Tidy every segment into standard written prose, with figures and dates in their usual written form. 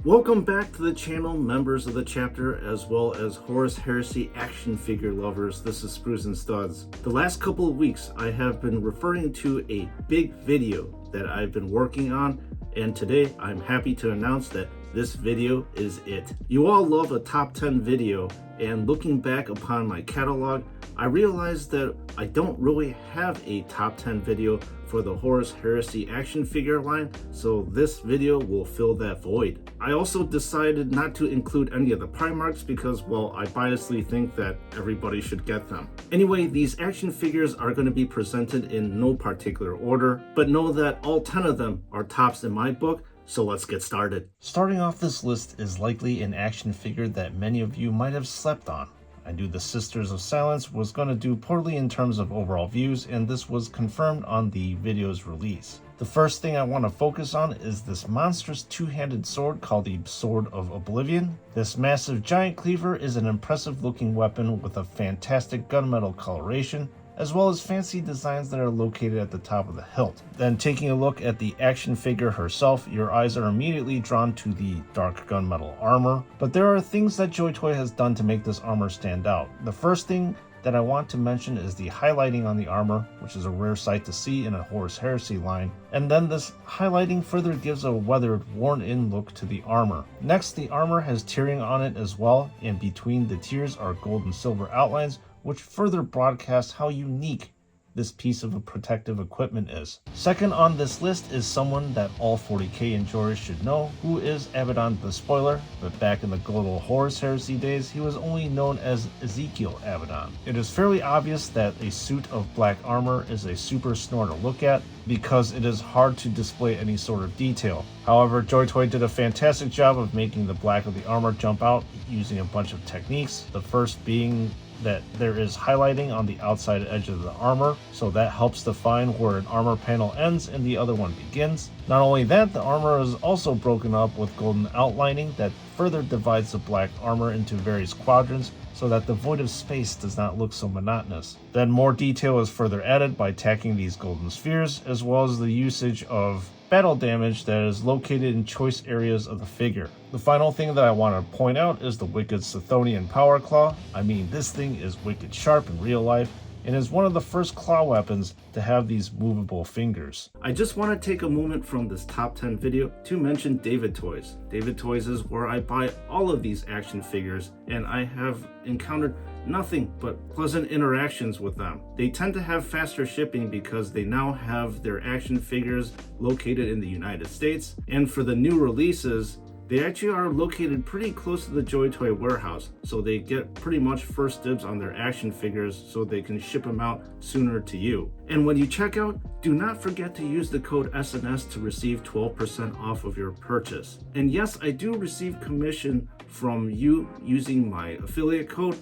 Welcome back to the channel, members of the chapter, as well as Horus Heresy action figure lovers. This is Spruce and Studs. The last couple of weeks, I have been referring to a big video that I've been working on, and today I'm happy to announce that this video is it. You all love a top 10 video, and looking back upon my catalog, I realized that I don't really have a top 10 video for the Horus Heresy action figure line, so this video will fill that void. I also decided not to include any of the Primarchs because, well, I biasly think that everybody should get them. Anyway, these action figures are going to be presented in no particular order, but know that all 10 of them are tops in my book, so let's get started. Starting off this list is likely an action figure that many of you might have slept on. I knew the Sisters of Silence was going to do poorly in terms of overall views, and this was confirmed on the video's release. The first thing I want to focus on is this monstrous two-handed sword called the Sword of Oblivion. This massive giant cleaver is an impressive looking weapon with a fantastic gunmetal coloration, as well as fancy designs that are located at the top of the hilt. Then taking a look at the action figure herself, your eyes are immediately drawn to the dark gunmetal armor, but there are things that JoyToy has done to make this armor stand out. The first thing that I want to mention is the highlighting on the armor, which is a rare sight to see in a Horus Heresy line, and then this highlighting further gives a weathered, worn-in look to the armor. Next, the armor has tiering on it as well, and between the tiers are gold and silver outlines, which further broadcasts how unique this piece of protective equipment is. Second on this list is someone that all 40k enjoyers should know, who is Abaddon the Spoiler, but back in the good old Horus Heresy days, he was only known as Ezekiel Abaddon. It is fairly obvious that a suit of black armor is a super snore to look at, because it is hard to display any sort of detail. However, JoyToy did a fantastic job of making the black of the armor jump out using a bunch of techniques, the first being that there is highlighting on the outside edge of the armor, so that helps define where an armor panel ends and the other one begins. Not only that, the armor is also broken up with golden outlining that further divides the black armor into various quadrants so that the void of space does not look so monotonous. Then more detail is further added by tacking these golden spheres, as well as the usage of battle damage that is located in choice areas of the figure. The final thing that I want to point out is the wicked Scythonian Power Claw. I mean, this thing is wicked sharp in real life, and is one of the first claw weapons to have these movable fingers. I just want to take a moment from this top 10 video to mention David Toys. David Toys is where I buy all of these action figures, and I have encountered nothing but pleasant interactions with them. They tend to have faster shipping because they now have their action figures located in the United States, and for the new releases, they actually are located pretty close to the JoyToy warehouse, so they get pretty much first dibs on their action figures so they can ship them out sooner to you. And when you check out, do not forget to use the code SNS to receive 12% off of your purchase. And yes, I do receive commission from you using my affiliate code,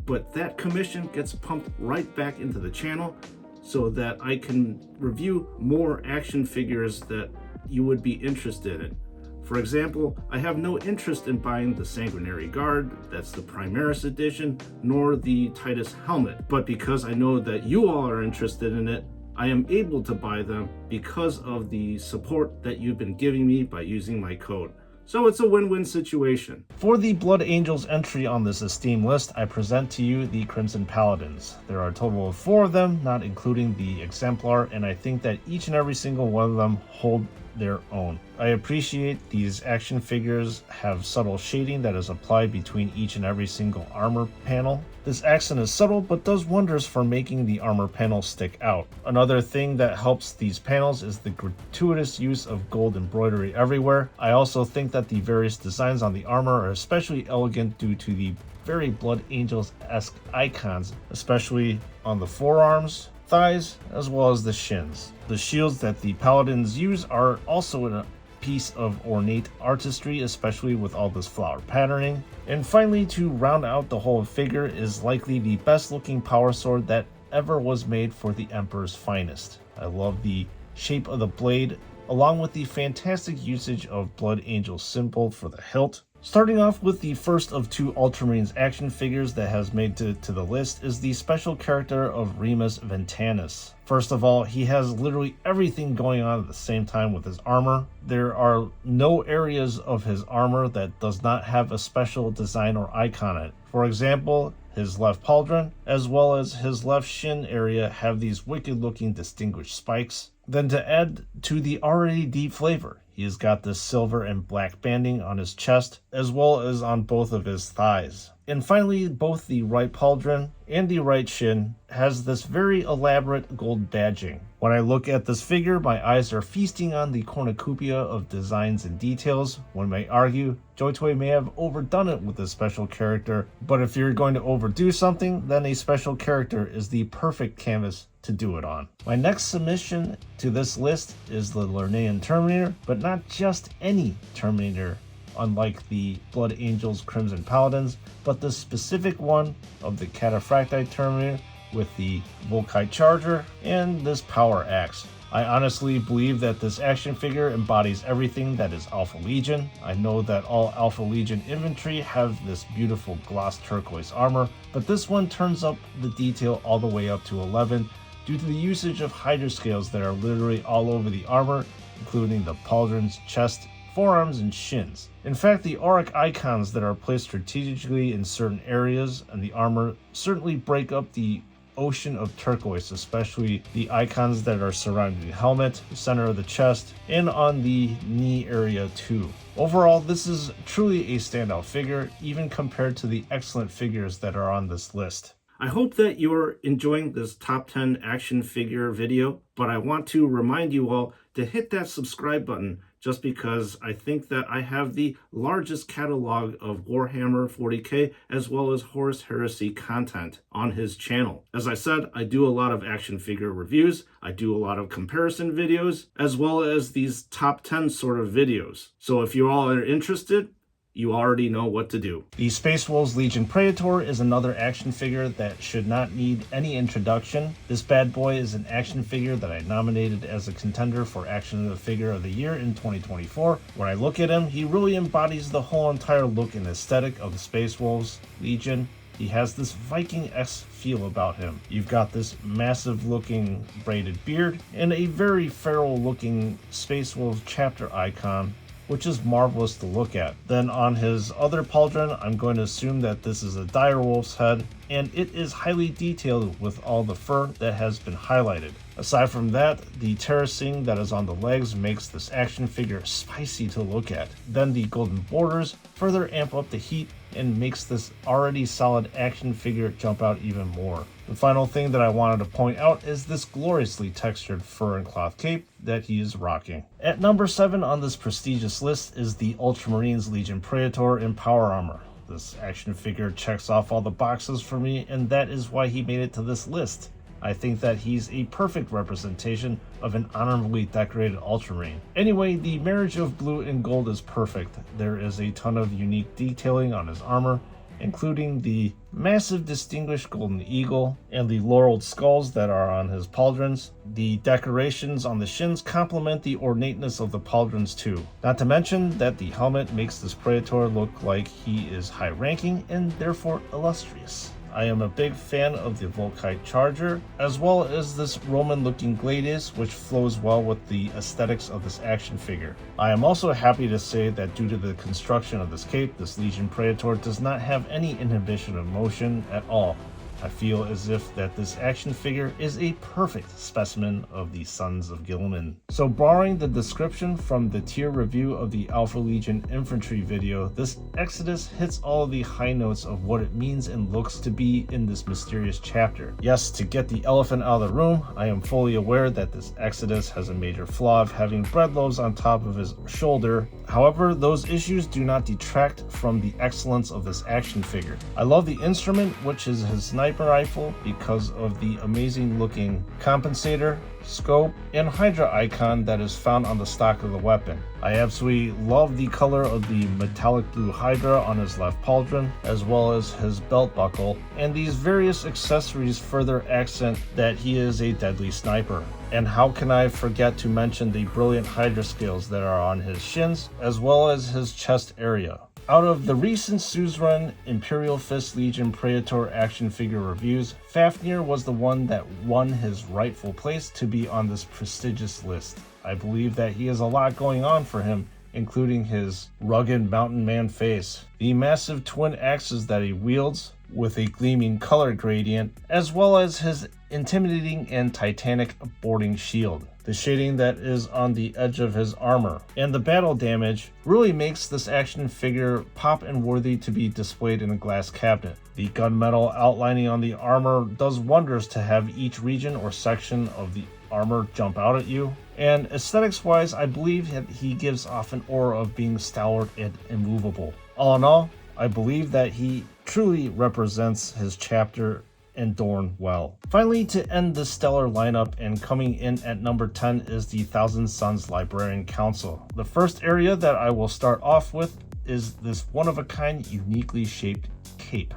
but that commission gets pumped right back into the channel so that I can review more action figures that you would be interested in. For example, I have no interest in buying the Sanguinary Guard, that's the Primaris edition, nor the Titus helmet, but because I know that you all are interested in it, I am able to buy them because of the support that you've been giving me by using my code. So it's a win-win situation. For the Blood Angels entry on this esteemed list, I present to you the Crimson Paladins. There are a total of 4 of them, not including the Exemplar, and I think that each and every single one of them hold their own. I appreciate these action figures have subtle shading that is applied between each and every single armor panel. This accent is subtle but does wonders for making the armor panel stick out. Another thing that helps these panels is the gratuitous use of gold embroidery everywhere. I also think that the various designs on the armor are especially elegant due to the very Blood Angels-esque icons, especially on the forearms, thighs, as well as the shins. The shields that the Paladins use are also a piece of ornate artistry, especially with all this flower patterning. And finally, to round out the whole figure is likely the best looking power sword that ever was made for the Emperor's finest. I love the shape of the blade, along with the fantastic usage of Blood Angel symbol for the hilt. Starting off with the first of two Ultramarines action figures that has made it to the list is the special character of Remus Ventanus. First of all, he has literally everything going on at the same time with his armor. There are no areas of his armor that does not have a special design or icon in it. For example, his left pauldron as well as his left shin area have these wicked looking distinguished spikes. Then to add to the already deep flavor, he has got this silver and black banding on his chest as well as on both of his thighs. And finally, both the right pauldron and the right shin has this very elaborate gold badging. When I look at this figure, my eyes are feasting on the cornucopia of designs and details. One may argue JoyToy may have overdone it with this special character, but if you're going to overdo something, then a special character is the perfect canvas to do it on. My next submission to this list is the Lernean Terminator, but not just any Terminator, unlike the Blood Angels Crimson Paladins, but the specific one of the Cataphracti Terminator with the Volkite Charger and this Power Axe. I honestly believe that this action figure embodies everything that is Alpha Legion. I know that all Alpha Legion infantry have this beautiful gloss turquoise armor, but this one turns up the detail all the way up to 11 due to the usage of Hydra scales that are literally all over the armor, including the pauldrons, chest, forearms, and shins. In fact, the auric icons that are placed strategically in certain areas and the armor certainly break up the ocean of turquoise, especially the icons that are surrounding the helmet, the center of the chest, and on the knee area too. Overall, this is truly a standout figure, even compared to the excellent figures that are on this list. I hope that you're enjoying this top 10 action figure video, but I want to remind you all to hit that subscribe button just because I think that I have the largest catalog of Warhammer 40k as well as Horus Heresy content on his channel. As I said, I do a lot of action figure reviews, I do a lot of comparison videos, as well as these top 10 sort of videos. So if you all are interested, you already know what to do. The Space Wolves Legion Praetor is another action figure that should not need any introduction. This bad boy is an action figure that I nominated as a contender for Action Figure of the Year in 2024. When I look at him, he really embodies the whole entire look and aesthetic of the Space Wolves Legion. He has this Viking-esque feel about him. You've got this massive looking braided beard and a very feral looking Space Wolves chapter icon, which is marvelous to look at. Then on his other pauldron, I'm going to assume that this is a direwolf's head, and it is highly detailed with all the fur that has been highlighted. Aside from that, the terracing that is on the legs makes this action figure spicy to look at. Then the golden borders further amp up the heat and makes this already solid action figure jump out even more. The final thing that I wanted to point out is this gloriously textured fur and cloth cape that he is rocking. At number 7 on this prestigious list is the Ultramarines Legion Praetor in power armor. This action figure checks off all the boxes for me, and that is why he made it to this list. I think that he's a perfect representation of an honorably decorated Ultramarine. Anyway, the marriage of blue and gold is perfect. There is a ton of unique detailing on his armor, including the massive distinguished golden eagle and the laureled skulls that are on his pauldrons. The decorations on the shins complement the ornateness of the pauldrons too. Not to mention that the helmet makes this Praetor look like he is high-ranking and therefore illustrious. I am a big fan of the Volkite Charger, as well as this Roman-looking gladius, which flows well with the aesthetics of this action figure. I am also happy to say that due to the construction of this cape, this Legion Praetor does not have any inhibition of motion at all. I feel as if that this action figure is a perfect specimen of the Sons of Gilliman. So borrowing the description from the tier review of the Alpha Legion infantry video, this Exodus hits all of the high notes of what it means and looks to be in this mysterious chapter. Yes, to get the elephant out of the room, I am fully aware that this Exodus has a major flaw of having bread loaves on top of his shoulder. However, those issues do not detract from the excellence of this action figure. I love the instrument, which is his sniper rifle, because of the amazing looking compensator, scope, and Hydra icon that is found on the stock of the weapon. I absolutely love the color of the metallic blue Hydra on his left pauldron, as well as his belt buckle, and these various accessories further accent that he is a deadly sniper. And how can I forget to mention the brilliant Hydra scales that are on his shins, as well as his chest area. Out of the recent Suzerain Imperial Fist Legion Praetor action figure reviews, Fafnir was the one that won his rightful place to be on this prestigious list. I believe that he has a lot going on for him, including his rugged mountain man face, the massive twin axes that he wields with a gleaming color gradient, as well as his intimidating and titanic boarding shield. The shading that is on the edge of his armor and the battle damage really makes this action figure pop and worthy to be displayed in a glass cabinet. The gunmetal outlining on the armor does wonders to have each region or section of the armor jump out at you. And aesthetics wise, I believe that he gives off an aura of being stalwart and immovable. All in all, I believe that he truly represents his chapter and Dorn well. Finally, to end the stellar lineup and coming in at number 10 is the Thousand Sons Librarian Consul. The first area that I will start off with is this one-of-a-kind uniquely shaped cape.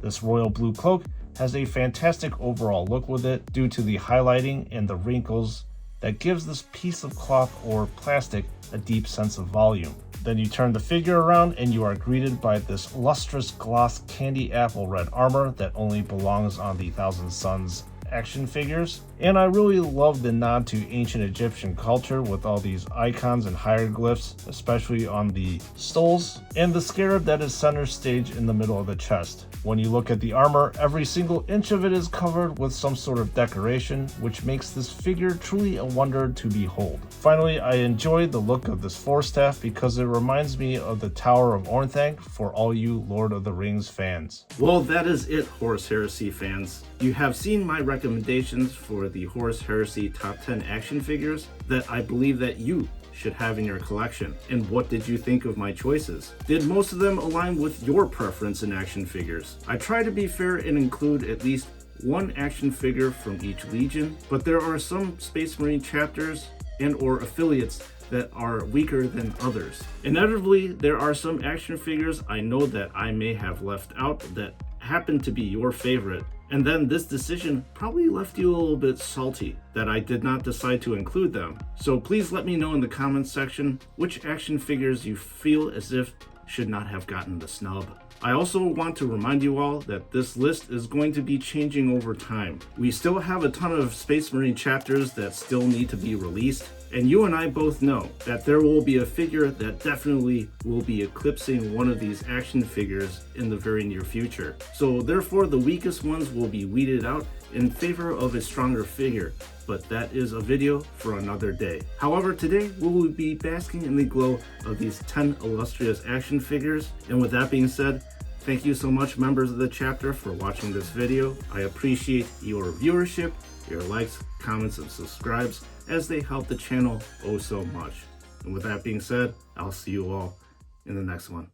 This royal blue cloak has a fantastic overall look with it due to the highlighting and the wrinkles that gives this piece of cloth or plastic a deep sense of volume. Then you turn the figure around and you are greeted by this lustrous gloss candy apple red armor that only belongs on the Thousand Sons action figures. And I really love the nod to ancient Egyptian culture with all these icons and hieroglyphs, especially on the stoles, and the scarab that is center stage in the middle of the chest. When you look at the armor, every single inch of it is covered with some sort of decoration, which makes this figure truly a wonder to behold. Finally, I enjoy the look of this forestaff because it reminds me of the Tower of Orthanc for all you Lord of the Rings fans. Well, that is it, Horus Heresy fans. You have seen my recommendations for the Horus Heresy top 10 action figures that I believe that you should have in your collection. And what did you think of my choices? Did most of them align with your preference in action figures? I try to be fair and include at least one action figure from each legion, but there are some Space Marine chapters and or affiliates that are weaker than others. Inevitably, there are some action figures I know that I may have left out that happen to be your favorite. And then this decision probably left you a little bit salty that I did not decide to include them. So please let me know in the comments section which action figures you feel as if should not have gotten the snub. I also want to remind you all that this list is going to be changing over time. We still have a ton of Space Marine chapters that still need to be released, and you and I both know that there will be a figure that definitely will be eclipsing one of these action figures in the very near future. So therefore the weakest ones will be weeded out in favor of a stronger figure, but that is a video for another day. However, today we will be basking in the glow of these 10 illustrious action figures, and with that being said, thank you so much, members of the chapter, for watching this video. I appreciate your viewership, your likes, comments, and subscribes, as they help the channel oh so much. And with that being said, I'll see you all in the next one.